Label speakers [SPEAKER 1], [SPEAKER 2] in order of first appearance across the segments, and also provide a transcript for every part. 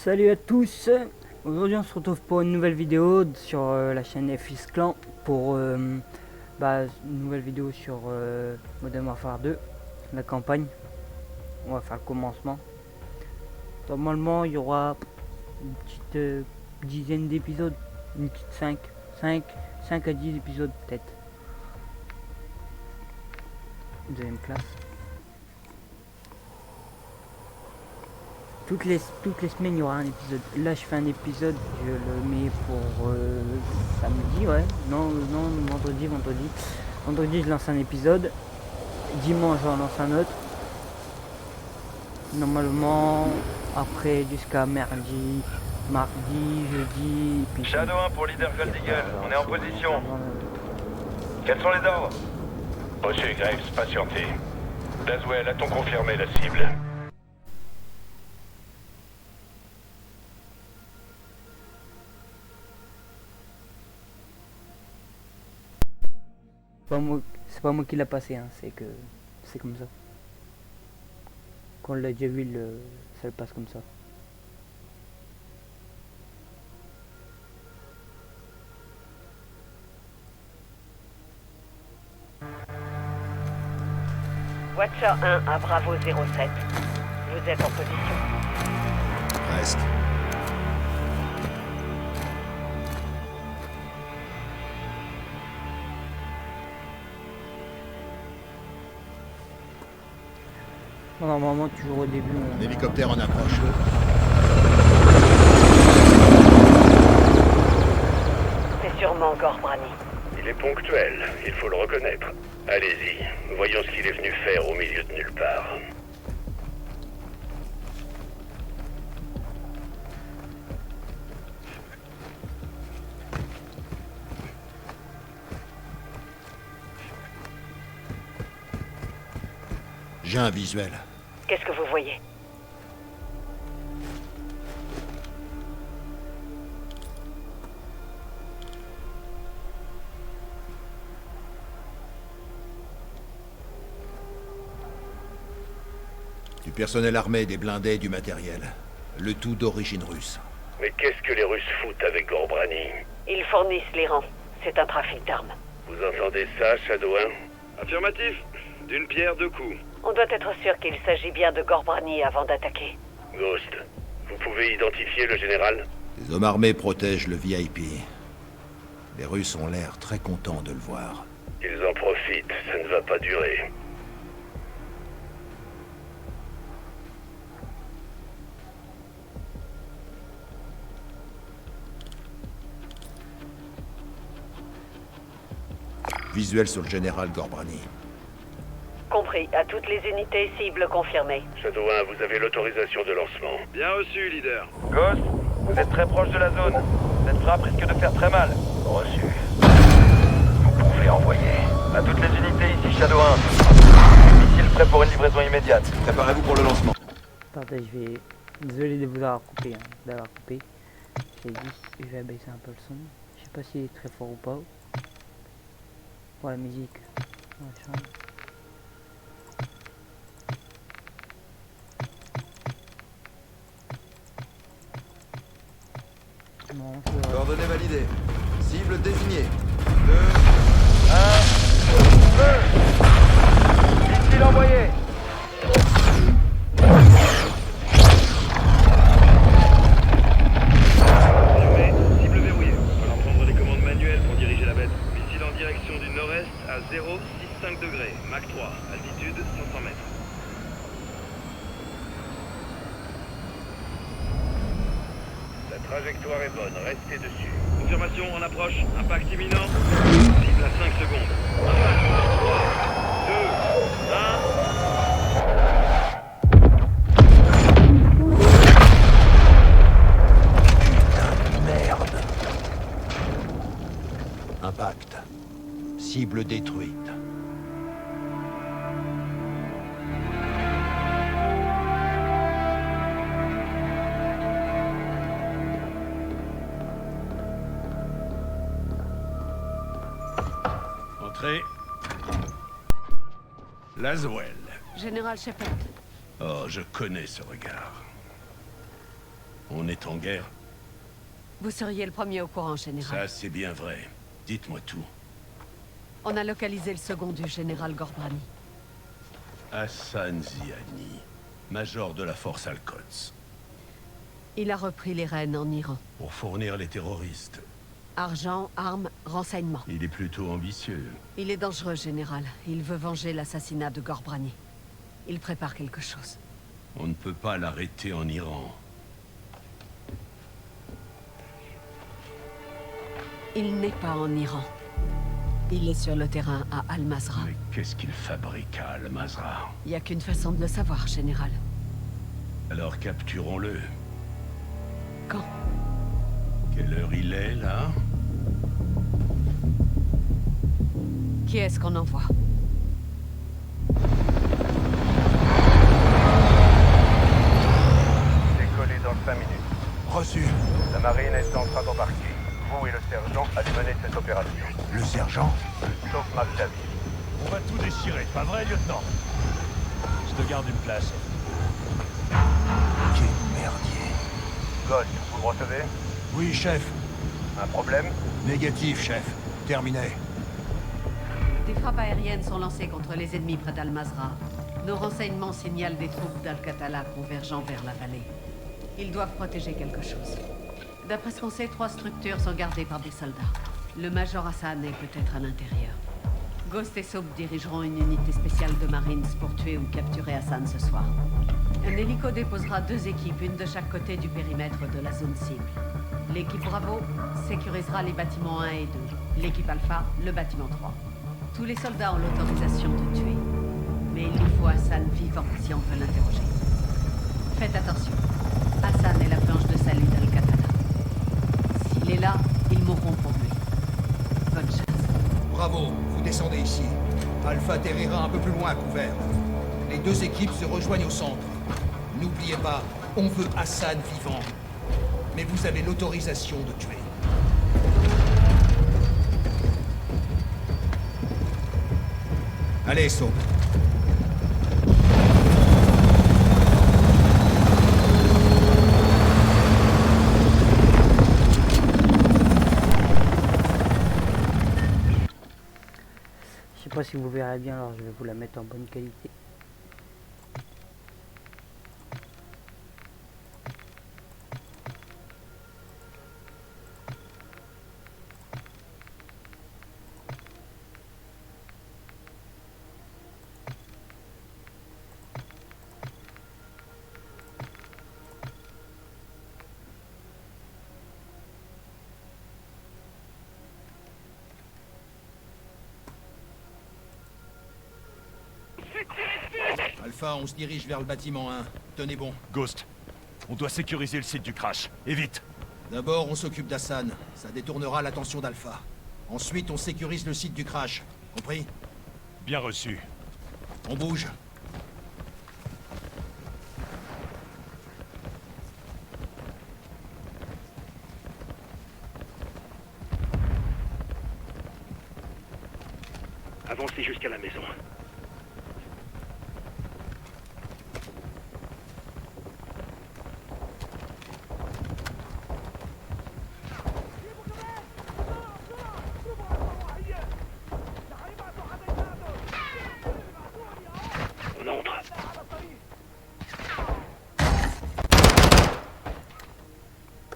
[SPEAKER 1] Salut à tous, aujourd'hui on se retrouve pour une nouvelle vidéo sur la chaîne FX Clan pour une nouvelle vidéo sur Modern Warfare 2, la campagne. On va faire le commencement. Normalement il y aura une petite dizaine d'épisodes, une petite 5 à 10 épisodes peut-être. Deuxième classe. Toutes les semaines il y aura un épisode. Là je fais un épisode, je le mets pour samedi, ouais. Non, vendredi. Vendredi je lance un épisode. Dimanche j'en lance un autre. Normalement après jusqu'à mardi, jeudi. Puis
[SPEAKER 2] Shadow 1 pour leader Gold Eagle, on est en position. Quels sont les ordres? Reçu, Graves, patientez. Laswell, a-t-on confirmé la cible?
[SPEAKER 1] C'est pas moi qui l'a passé, hein, c'est que c'est comme ça. Quand on l'a déjà vu, ça le passe comme ça.
[SPEAKER 3] Watcher 1 à Bravo 07. Vous êtes en position.
[SPEAKER 4] Presque.
[SPEAKER 1] Normalement toujours au début.
[SPEAKER 4] Un hélicoptère en approche.
[SPEAKER 3] C'est sûrement Gorbrani.
[SPEAKER 2] Il est ponctuel, il faut le reconnaître. Allez-y, voyons ce qu'il est venu faire au milieu de nulle part.
[SPEAKER 4] J'ai un visuel.
[SPEAKER 3] Qu'est-ce que vous voyez?
[SPEAKER 4] Du personnel armé, des blindés, du matériel. Le tout d'origine russe.
[SPEAKER 2] Mais qu'est-ce que les Russes foutent avec Gorbrani?
[SPEAKER 3] Ils fournissent les rangs. C'est un trafic d'armes.
[SPEAKER 2] Vous entendez ça, Shadow 1? Affirmatif. D'une pierre deux coups.
[SPEAKER 3] On doit être sûr qu'il s'agit bien de Gorbrani avant d'attaquer.
[SPEAKER 2] Ghost, vous pouvez identifier le général?
[SPEAKER 4] Les hommes armés protègent le VIP. Les Russes ont l'air très contents de le voir.
[SPEAKER 2] Ils en profitent, ça ne va pas durer.
[SPEAKER 4] Visuel sur le général Gorbrani.
[SPEAKER 3] Compris. À toutes les unités cibles confirmées.
[SPEAKER 2] Shadow 1, vous avez l'autorisation de lancement. Bien reçu, leader. Ghost, vous êtes très proche de la zone. Cette frappe risque de faire très mal. Reçu. Vous pouvez envoyer. À toutes les unités ici, Shadow 1. Missile prêt pour une livraison immédiate.
[SPEAKER 4] Préparez-vous pour le lancement.
[SPEAKER 1] Attendez, je vais... Désolé de vous avoir coupé, d'avoir coupé. J'ai dit, je vais abaisser un peu le son. Je sais pas s'il est très fort ou pas. Pour la musique. Ouais, non,
[SPEAKER 5] Coordonnées validées. Cible désignée.
[SPEAKER 2] 2, 1, feu. Missile envoyé. Confirmé, cible verrouillée. On va prendre les commandes manuelles pour diriger la bête. Missile en direction du nord-est à 0,65 degrés. Mach 3, altitude 500 mètres. La trajectoire est bonne, restez dessus. Confirmation, on approche. Impact imminent. Cible à 5 secondes. Impact 3, 2, 1.
[SPEAKER 4] Impact. Cible détruite.
[SPEAKER 6] Entrez. Laswell.
[SPEAKER 7] Général Shepard.
[SPEAKER 6] Oh, je connais ce regard. On est en guerre.
[SPEAKER 3] Vous seriez le premier au courant, général.
[SPEAKER 6] Ça, c'est bien vrai. Dites-moi tout.
[SPEAKER 3] On a localisé le second du général Gorbrani.
[SPEAKER 6] Hassan Ziani, major de la force Al-Quds.
[SPEAKER 3] Il a repris les rênes en Iran.
[SPEAKER 6] Pour fournir les terroristes.
[SPEAKER 3] Argent, armes, renseignements.
[SPEAKER 6] Il est plutôt ambitieux.
[SPEAKER 3] Il est dangereux, général. Il veut venger l'assassinat de Gorbrani. Il prépare quelque chose.
[SPEAKER 6] On ne peut pas l'arrêter en Iran.
[SPEAKER 3] Il n'est pas en Iran. Il est sur le terrain à Al-Mazrah.
[SPEAKER 6] Mais qu'est-ce qu'il fabrique à Al-Mazrah?
[SPEAKER 3] Il n'y a qu'une façon de le savoir, général.
[SPEAKER 6] Alors capturons-le.
[SPEAKER 3] Quand?
[SPEAKER 6] Quelle heure il est, là?
[SPEAKER 3] Qui est-ce qu'on envoie?
[SPEAKER 2] Décollé dans 5 minutes.
[SPEAKER 4] Reçu.
[SPEAKER 2] La marine est en train d'embarquer. Vous et le sergent allez mener cette opération.
[SPEAKER 4] Le sergent?
[SPEAKER 2] Sauf Marc Davis.
[SPEAKER 7] On va tout déchirer, pas vrai, lieutenant? Je te garde une place.
[SPEAKER 4] Quel merdier.
[SPEAKER 2] Ghost, vous me recevez?
[SPEAKER 4] Oui, chef.
[SPEAKER 2] Un problème?
[SPEAKER 4] Négatif, chef. Terminé.
[SPEAKER 3] Des frappes aériennes sont lancées contre les ennemis près d'Al-Mazrah. Nos renseignements signalent des troupes d'Al-Qatala convergeant vers la vallée. Ils doivent protéger quelque chose. D'après ce qu'on sait, 3 structures sont gardées par des soldats. Le Major Hassan est peut-être à l'intérieur. Ghost et Soap dirigeront une unité spéciale de Marines pour tuer ou capturer Hassan ce soir. Un hélico déposera 2 équipes, une de chaque côté du périmètre de la zone cible. L'équipe Bravo sécurisera les bâtiments 1 et 2. L'équipe Alpha, le bâtiment 3. Tous les soldats ont l'autorisation de tuer. Mais il nous faut Hassan vivant si on veut l'interroger. Faites attention. Hassan est la planche de salut d'Al-Qatala. S'il est là, ils mourront pour lui. Bonne chasse.
[SPEAKER 4] Bravo, vous descendez ici. Alpha atterrira un peu plus loin à couvert. Les 2 équipes se rejoignent au centre. N'oubliez pas, on veut Hassan vivant. Mais vous avez l'autorisation de tuer. Allez, Soap.
[SPEAKER 1] Je sais pas si vous verrez bien, alors je vais vous la mettre en bonne qualité.
[SPEAKER 4] Alpha, on se dirige vers le bâtiment 1. Tenez bon.
[SPEAKER 7] Ghost, on doit sécuriser le site du crash. Et vite.
[SPEAKER 4] D'abord, on s'occupe d'Hassan. Ça détournera l'attention d'Alpha. Ensuite, on sécurise le site du crash. Compris?
[SPEAKER 7] Bien reçu.
[SPEAKER 4] On bouge.
[SPEAKER 2] Avancez jusqu'à la maison. On entre.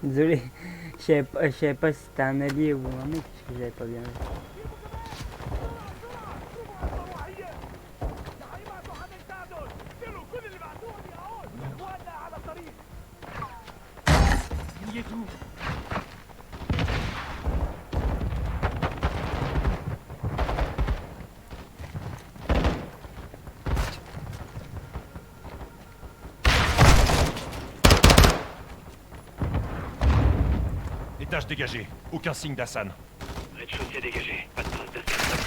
[SPEAKER 1] Désolé, je savais pas si c'était un allié ou un mec, parce que j'avais pas bien vu.
[SPEAKER 7] Étage dégagé. Aucun signe d'Hassan.
[SPEAKER 2] Rez-de-chaussée dégagé. Pas de trace d'Hassan.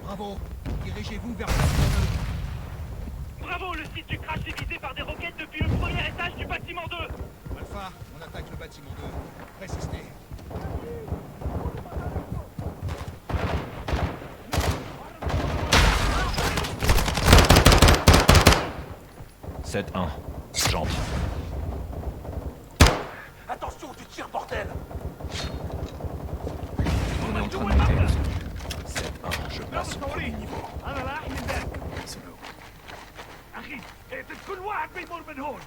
[SPEAKER 4] Bravo. Dirigez-vous vers le bâtiment
[SPEAKER 2] Bravo, le site du crash est visé par des roquettes depuis le premier étage du bâtiment 2.
[SPEAKER 4] 2. Alpha, Alpha, on attaque le bâtiment 2. Résistez.
[SPEAKER 7] J'entre.
[SPEAKER 2] Attention, tu tires, bordel!
[SPEAKER 7] On est en train de monter là. 7-1, je passe au premier niveau.
[SPEAKER 8] انا رايح من ذاك اخي كل واحد بيمر من هون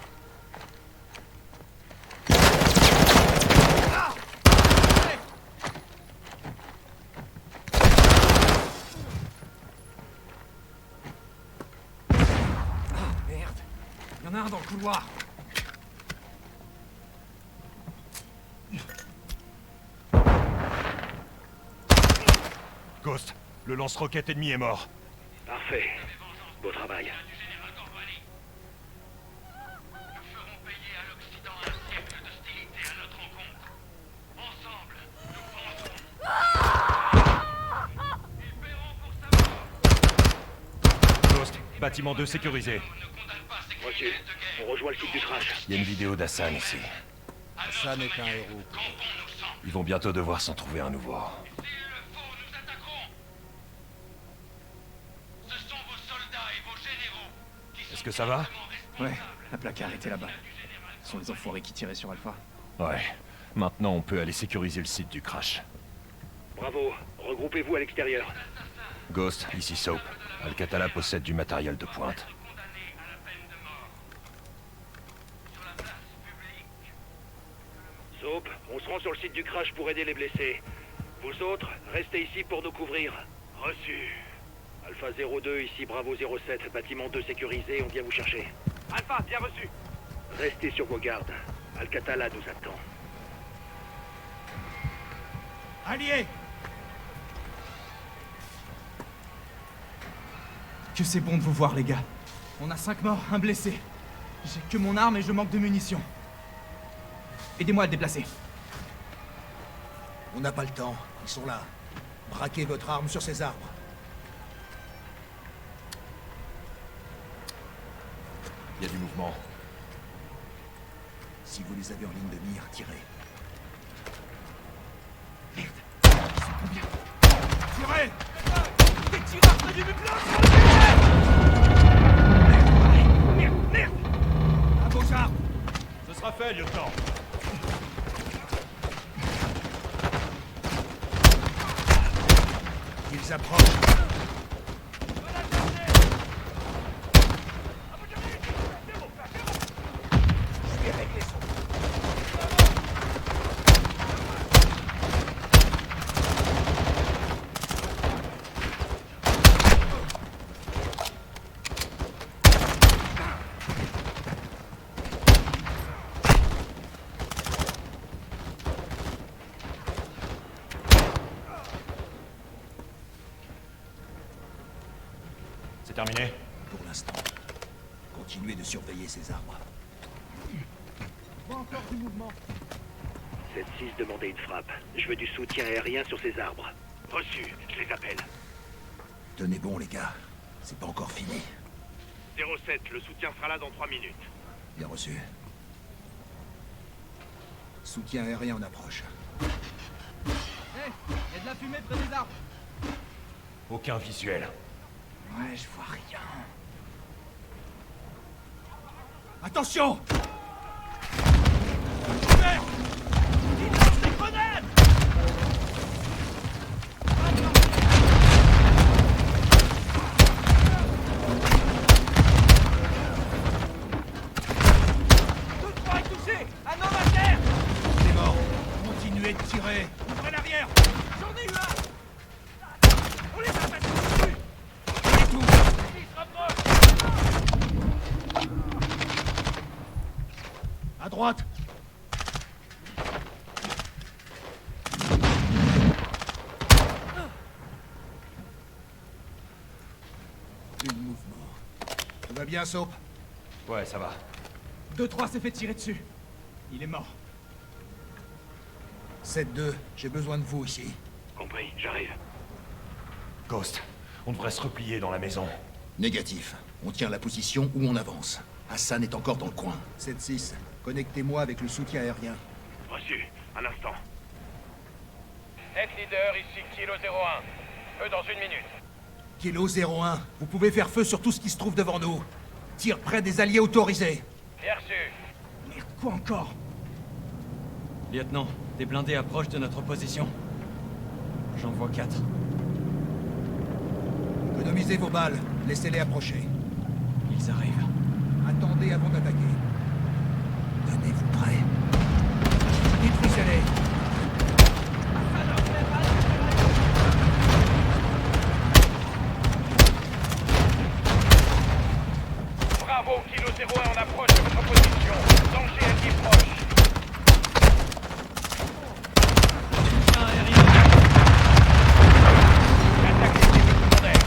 [SPEAKER 4] Merde. Il y en a un dans le couloir.
[SPEAKER 7] Ghost, le lance-roquette ennemi est mort.
[SPEAKER 2] Parfait. Beau travail.
[SPEAKER 7] Ghost, bâtiment 2 sécurisé.
[SPEAKER 2] Reçu. On rejoint le site du crash.
[SPEAKER 7] Il y a une vidéo d'Hassan ici.
[SPEAKER 4] Hassan est un héros.
[SPEAKER 7] Ils vont bientôt devoir s'en trouver un nouveau. Est-ce que ça va?
[SPEAKER 9] Ouais, la plaque est arrêtée là-bas. Ce sont les enfoirés qui tiraient sur Alpha.
[SPEAKER 7] Ouais. Maintenant, on peut aller sécuriser le site du crash.
[SPEAKER 2] Bravo. Regroupez-vous à l'extérieur.
[SPEAKER 7] Ghost, ici Soap. Al-Qatala possède du matériel de pointe.
[SPEAKER 2] Soap, on se rend sur le site du crash pour aider les blessés. Vous autres, restez ici pour nous couvrir. Reçu. Alpha 02, ici Bravo 07, bâtiment 2 sécurisé, on vient vous chercher. Alpha, bien reçu. Restez sur vos gardes. Al-Qatala nous attend.
[SPEAKER 4] Alliés! Que c'est bon de vous voir, les gars. On a 5 morts, un blessé. J'ai que mon arme et je manque de munitions. Aidez-moi à le déplacer. On n'a pas le temps. Ils sont là. Braquez votre arme sur ces arbres.
[SPEAKER 7] Il y a du mouvement.
[SPEAKER 4] Si vous les avez en ligne de mire, tirez. Merde. Ils sont combien? Tirez! Des tireurs près du blanc! Merde! Merde! Un beau arbre!
[SPEAKER 7] Ce sera fait, lieutenant.
[SPEAKER 4] Ils approchent.
[SPEAKER 7] C'est terminé?
[SPEAKER 4] Pour l'instant, continuez de surveiller ces arbres. Encore du mouvement.
[SPEAKER 2] 7-6 demandait une frappe. Je veux du soutien aérien sur ces arbres. Reçu, je les appelle.
[SPEAKER 4] Tenez bon, les gars. C'est pas encore fini.
[SPEAKER 8] 07, le soutien sera là dans 3 minutes.
[SPEAKER 4] Bien reçu. Soutien aérien en approche.
[SPEAKER 9] Hé, y a de la fumée près des arbres.
[SPEAKER 7] Aucun visuel.
[SPEAKER 9] Ouais, je vois rien.
[SPEAKER 4] Attention! C'est mort. Continuez de tirer. Ouvrez l'arrière. J'en ai eu un. On les a passés dessus. Et tout. Ils se rapprochent. À droite. Plus de mouvement. Tout va bien, Soap?
[SPEAKER 7] Ouais, ça va.
[SPEAKER 4] 2-3 s'est fait tirer dessus. Il est mort. 7-2, j'ai besoin de vous ici.
[SPEAKER 2] Compris, j'arrive.
[SPEAKER 7] Ghost, on devrait se replier dans la maison.
[SPEAKER 4] Négatif. On tient la position où on avance. Hassan est encore dans le coin. 7-6, connectez-moi avec le soutien aérien.
[SPEAKER 8] Reçu. Un instant.
[SPEAKER 2] Net leader, ici Kilo 01. Feu dans 1 minute.
[SPEAKER 4] Kilo 01, vous pouvez faire feu sur tout ce qui se trouve devant nous. Tire près des alliés autorisés.
[SPEAKER 2] Bien reçu.
[SPEAKER 4] Merde, quoi encore?
[SPEAKER 9] Lieutenant, des blindés approchent de notre position. J'en vois 4.
[SPEAKER 4] Économisez vos balles, laissez-les approcher.
[SPEAKER 9] Ils arrivent.
[SPEAKER 4] Attendez avant d'attaquer. Tenez-vous prêts. Détruisez-les.
[SPEAKER 2] Bravo, Kilo 01, on approche de votre position. Danger ennemi proche. Attaque les cibles secondaires.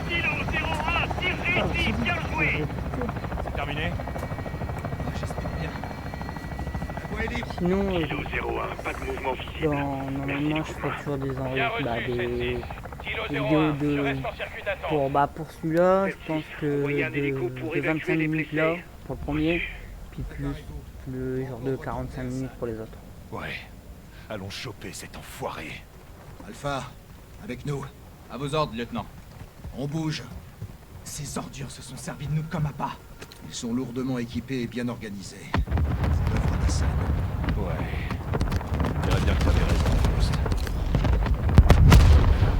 [SPEAKER 8] Kilo 01, tir réussi, bien joué.
[SPEAKER 7] C'est terminé?
[SPEAKER 9] J'espère bien.
[SPEAKER 4] La voie est libre.
[SPEAKER 1] Sinon,
[SPEAKER 8] Kilo 01, pas de mouvement visible.
[SPEAKER 1] normalement, je fais toujours des
[SPEAKER 2] Bien
[SPEAKER 1] enregistrements,
[SPEAKER 2] reçu,
[SPEAKER 1] des
[SPEAKER 2] 7-6. Kilo
[SPEAKER 1] vidéos
[SPEAKER 2] 01, je
[SPEAKER 1] de
[SPEAKER 2] reste en circuit d'attente.
[SPEAKER 1] pour celui-là, je pense que
[SPEAKER 8] Envoyez un hélico pour
[SPEAKER 1] de
[SPEAKER 8] évacuer
[SPEAKER 1] 25
[SPEAKER 8] les
[SPEAKER 1] minutes
[SPEAKER 8] blessés.
[SPEAKER 1] là pour le premier, puis plus le genre de 45 minutes pour les autres.
[SPEAKER 7] Ouais. Allons choper cet enfoiré.
[SPEAKER 4] Alpha, avec nous.
[SPEAKER 9] À vos ordres, lieutenant.
[SPEAKER 4] On bouge.
[SPEAKER 9] Ces ordures se sont servis de nous comme à pas.
[SPEAKER 4] Ils sont lourdement équipés et bien organisés. C'est l'œuvre d'Hassan.
[SPEAKER 7] Ouais. Je dirais bien que t'avais raison, Faust.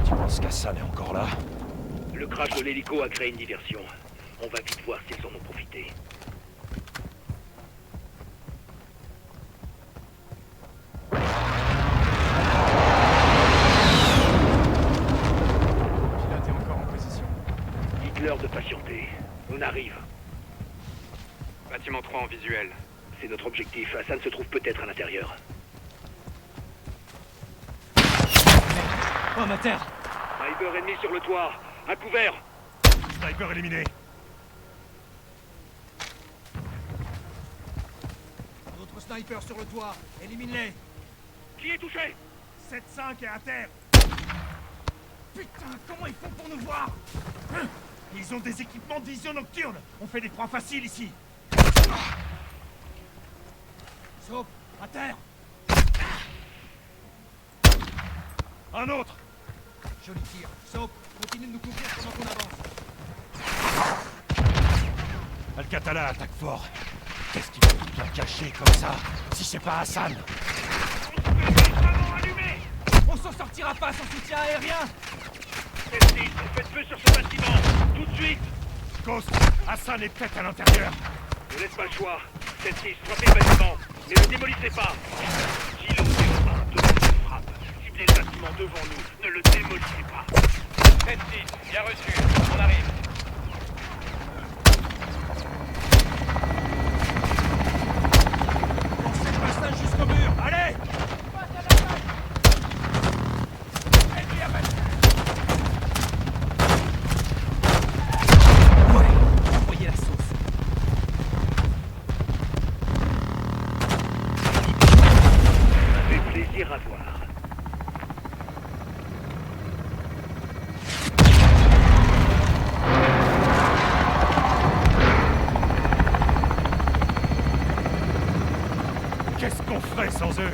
[SPEAKER 7] Tu penses qu'Hassan est encore là?
[SPEAKER 8] Le crash de l'hélico a créé une diversion. On va vite voir s'ils en ont profité.
[SPEAKER 9] Pilote est encore en position.
[SPEAKER 8] Dites-leur de patienter. On arrive.
[SPEAKER 2] Bâtiment 3 en visuel.
[SPEAKER 8] C'est notre objectif. Hassan se trouve peut-être à l'intérieur.
[SPEAKER 9] Oh, ma terre!
[SPEAKER 8] Sniper ennemi sur le toit. À couvert.
[SPEAKER 7] Sniper éliminé.
[SPEAKER 4] D'autres snipers sur le toit. Élimine-les.
[SPEAKER 8] Qui est touché?
[SPEAKER 7] 7-5 est à terre.
[SPEAKER 4] Putain, comment ils font pour nous voir?
[SPEAKER 7] Ils ont des équipements de vision nocturne. On fait des proies faciles ici.
[SPEAKER 4] Soap, à terre.
[SPEAKER 7] Un autre.
[SPEAKER 4] Joli tir. Soap, continue de nous couvrir pendant qu'on avance.
[SPEAKER 7] Alcatala attaque fort. Qu'est-ce qu'il faut bien cacher comme ça? Si c'est pas Hassan.
[SPEAKER 9] On s'en sortira pas sans soutien aérien!
[SPEAKER 8] Celle-ci, faites feu sur ce bâtiment. Tout de suite.
[SPEAKER 7] Ghost, Hassan est peut-être à l'intérieur.
[SPEAKER 8] Ne laisse pas le choix. Celle-ci, frappez le bâtiment. Ne le démolissez pas. Kilo 01, devant nous frappe. Ciblez le bâtiment devant nous. Ne le démolissez pas.
[SPEAKER 2] 7-6, bien reçu. On arrive.
[SPEAKER 7] Lancez le passage jusqu'au mur. Allez!
[SPEAKER 9] Envoyez la sauce.
[SPEAKER 8] Ça fait plaisir à voir.
[SPEAKER 7] Qu'est-ce qu'on ferait sans eux?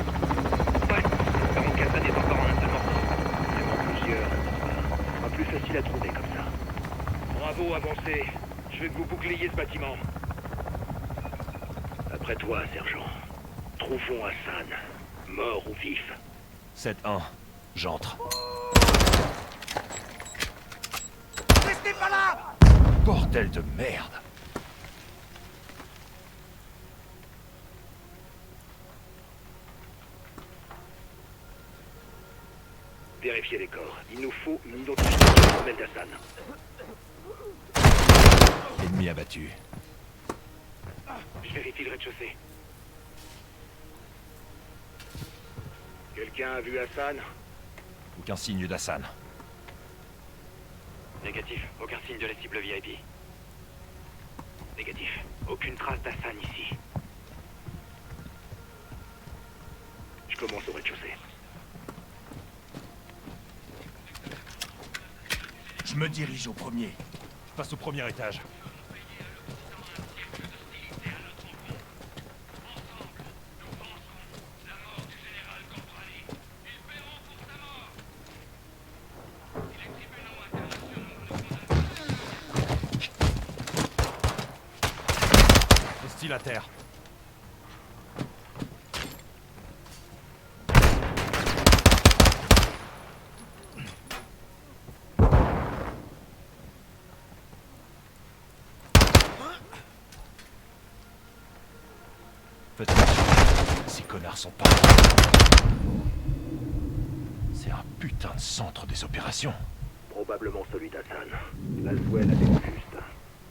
[SPEAKER 8] Ouais, espérons qu'Hassan est encore en un seul morceau. Il y en a plusieurs, ce sera plus facile à trouver comme ça. Bravo, avancez. Je vais vous bouclier ce bâtiment. Après toi, sergent. Trouvons Hassan. Mort ou vif.
[SPEAKER 7] 7-1. J'entre.
[SPEAKER 8] Restez pas là!
[SPEAKER 7] Bordel de merde.
[SPEAKER 8] Vérifiez les corps. Il nous faut une identification formelle d'Hassan.
[SPEAKER 7] Ennemi abattu.
[SPEAKER 8] Je vérifie le rez-de-chaussée. Quelqu'un a vu Hassan?
[SPEAKER 7] Aucun signe d'Hassan.
[SPEAKER 8] Négatif. Aucun signe de la cible VIP. Négatif. Aucune trace d'Hassan ici. Je commence au rez-de-chaussée.
[SPEAKER 7] Je me dirige au premier. Je passe au premier étage. Hostile à terre. Faites attention. Ces connards sont pas... C'est un putain de centre des opérations.
[SPEAKER 8] Probablement celui d'Hassan. Laswell a des juste.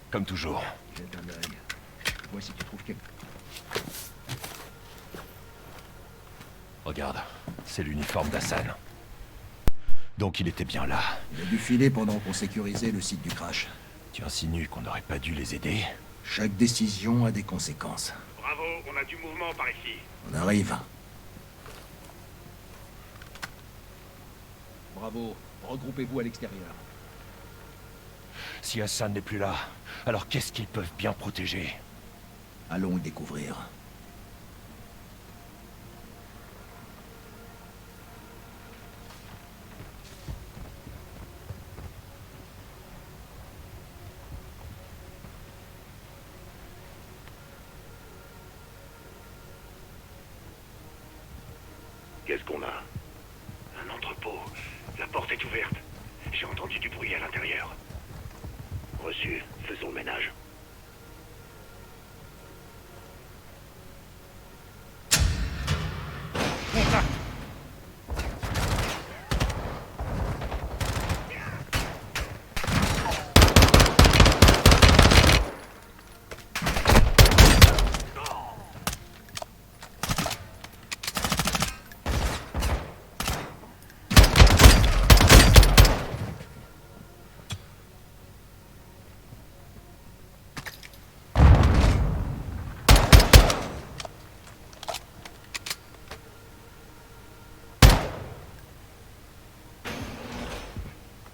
[SPEAKER 7] Comme toujours.
[SPEAKER 4] Jette un œil. Vois si tu trouves quelque...
[SPEAKER 7] Regarde, c'est l'uniforme d'Hassan. Donc il était bien là.
[SPEAKER 4] Il a dû filer pendant qu'on sécurisait le site du crash.
[SPEAKER 7] Tu insinues qu'on n'aurait pas dû les aider?
[SPEAKER 4] Chaque décision a des conséquences.
[SPEAKER 8] Bravo, on a du mouvement par ici.
[SPEAKER 4] On arrive. Bravo. Regroupez-vous à l'extérieur.
[SPEAKER 7] Si Hassan n'est plus là, alors qu'est-ce qu'ils peuvent bien protéger?
[SPEAKER 4] Allons y découvrir.
[SPEAKER 8] Qu'est-ce qu'on a? Un entrepôt. La porte est ouverte. J'ai entendu du bruit à l'intérieur. Reçu. Faisons le ménage.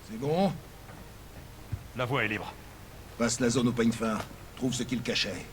[SPEAKER 4] C'est bon?
[SPEAKER 7] La voie est libre.
[SPEAKER 4] Passe la zone au peigne fin. Trouve ce qu'il cachait.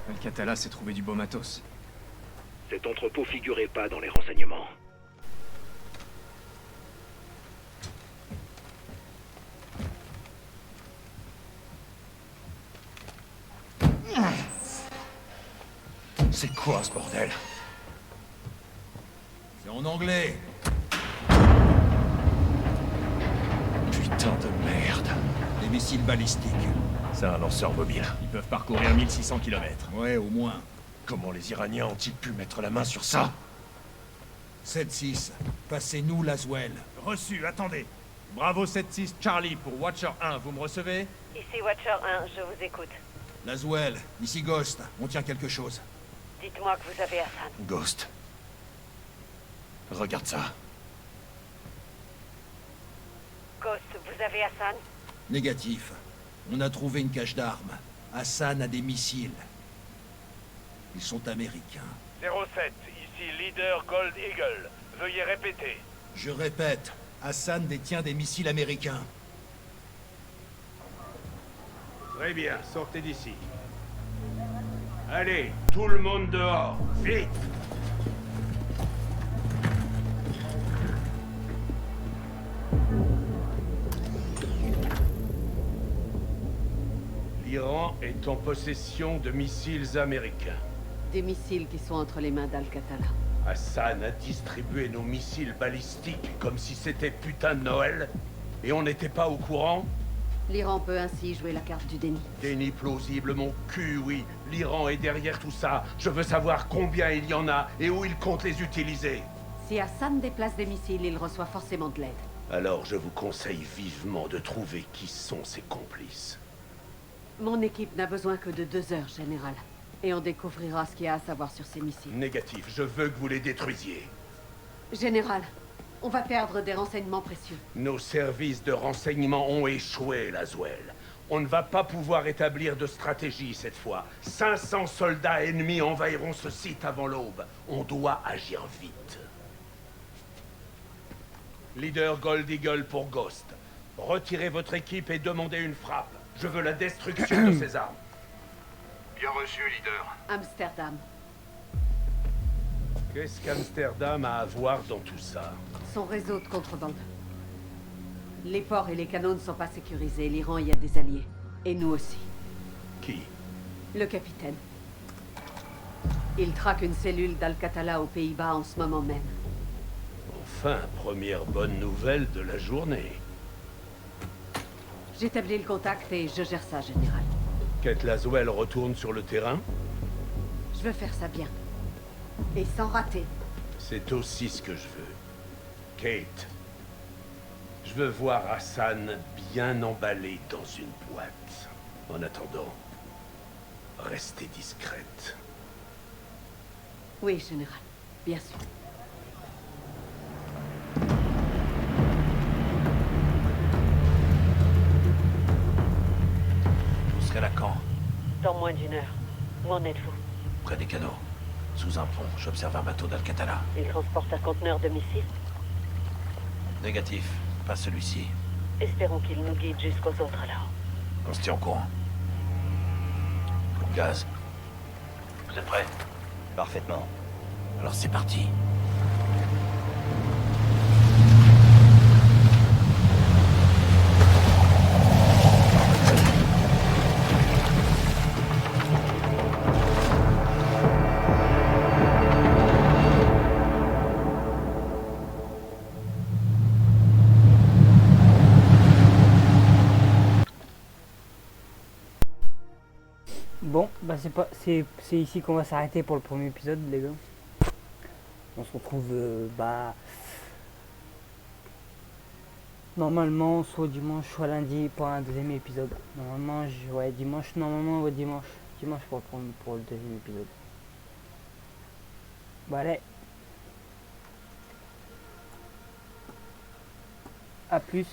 [SPEAKER 9] Al-Qatala s'est trouvé du beau matos.
[SPEAKER 8] Cet entrepôt figurait pas dans les renseignements.
[SPEAKER 7] C'est quoi ce bordel?
[SPEAKER 4] C'est en anglais.
[SPEAKER 7] Putain de merde.
[SPEAKER 4] Des missiles balistiques.
[SPEAKER 7] C'est un lanceur mobile. Ils peuvent parcourir 1600 km.
[SPEAKER 4] Ouais, au moins.
[SPEAKER 7] Comment les Iraniens ont-ils pu mettre la main sur ça?
[SPEAKER 4] 7-6. Passez-nous Laswell.
[SPEAKER 10] Reçu, attendez. Bravo 7-6 Charlie pour Watcher 1, vous me recevez?
[SPEAKER 11] Ici Watcher 1, je vous écoute.
[SPEAKER 4] Laswell, ici Ghost. On tient quelque chose.
[SPEAKER 11] Dites-moi que vous avez Hassan.
[SPEAKER 7] Ghost. Regarde ça.
[SPEAKER 11] Ghost, vous avez Hassan?
[SPEAKER 4] Négatif. On a trouvé une cache d'armes. Hassan a des missiles. Ils sont américains.
[SPEAKER 2] 07, ici leader Gold Eagle. Veuillez répéter.
[SPEAKER 4] Je répète, Hassan détient des missiles américains.
[SPEAKER 6] Très bien, sortez d'ici. Allez, tout le monde dehors, vite! L'Iran est en possession de missiles américains.
[SPEAKER 3] Des missiles qui sont entre les mains d'Al-Qatala.
[SPEAKER 6] Hassan a distribué nos missiles balistiques comme si c'était putain de Noël, et on n'était pas au courant?
[SPEAKER 3] L'Iran peut ainsi jouer la carte du déni.
[SPEAKER 6] Déni plausible, mon cul, oui. L'Iran est derrière tout ça. Je veux savoir combien il y en a et où il compte les utiliser.
[SPEAKER 3] Si Hassan déplace des missiles, il reçoit forcément de l'aide.
[SPEAKER 6] Alors je vous conseille vivement de trouver qui sont ses complices.
[SPEAKER 3] Mon équipe n'a besoin que de 2 heures, Général. Et on découvrira ce qu'il y a à savoir sur ces missiles.
[SPEAKER 6] Négatif, je veux que vous les détruisiez.
[SPEAKER 3] Général, on va perdre des renseignements précieux.
[SPEAKER 6] Nos services de renseignement ont échoué, Laswell. On ne va pas pouvoir établir de stratégie cette fois. 500 soldats ennemis envahiront ce site avant l'aube. On doit agir vite. Leader Gold Eagle pour Ghost. Retirez votre équipe et demandez une frappe. Je veux la destruction de ces armes.
[SPEAKER 2] Bien reçu, leader.
[SPEAKER 3] Amsterdam.
[SPEAKER 6] Qu'est-ce qu'Amsterdam a à voir dans tout ça?
[SPEAKER 3] Son réseau de contrebande. Les ports et les canaux ne sont pas sécurisés. L'Iran y a des alliés. Et nous aussi.
[SPEAKER 6] Qui?
[SPEAKER 3] Le capitaine. Il traque une cellule d'Al-Qatala aux Pays-Bas en ce moment même.
[SPEAKER 6] Enfin, première bonne nouvelle de la journée.
[SPEAKER 3] J'établis le contact et je gère ça, Général.
[SPEAKER 6] Kate Laswell retourne sur le terrain?
[SPEAKER 3] Je veux faire ça bien. Et sans rater.
[SPEAKER 6] C'est aussi ce que je veux. Kate, je veux voir Hassan bien emballé dans une boîte. En attendant, restez discrète.
[SPEAKER 3] Oui, Général. Bien sûr.
[SPEAKER 10] Vous serez là quand?
[SPEAKER 11] Dans moins d'1 heure. Où en êtes-vous?
[SPEAKER 10] Près des canaux. Sous un pont, j'observe un bateau d'Al-Qatala.
[SPEAKER 11] Il transporte un conteneur de missiles?
[SPEAKER 10] Négatif, pas celui-ci.
[SPEAKER 11] Espérons qu'il nous guide jusqu'aux autres alors.
[SPEAKER 10] On se tient au courant. Gaz. Vous êtes prêts?
[SPEAKER 5] Parfaitement.
[SPEAKER 10] Alors c'est parti.
[SPEAKER 1] Bon, bah c'est ici qu'on va s'arrêter pour le premier épisode, les gars. On se retrouve normalement soit dimanche soit lundi pour un deuxième épisode. Normalement dimanche pour le deuxième épisode. Bah allez. À plus.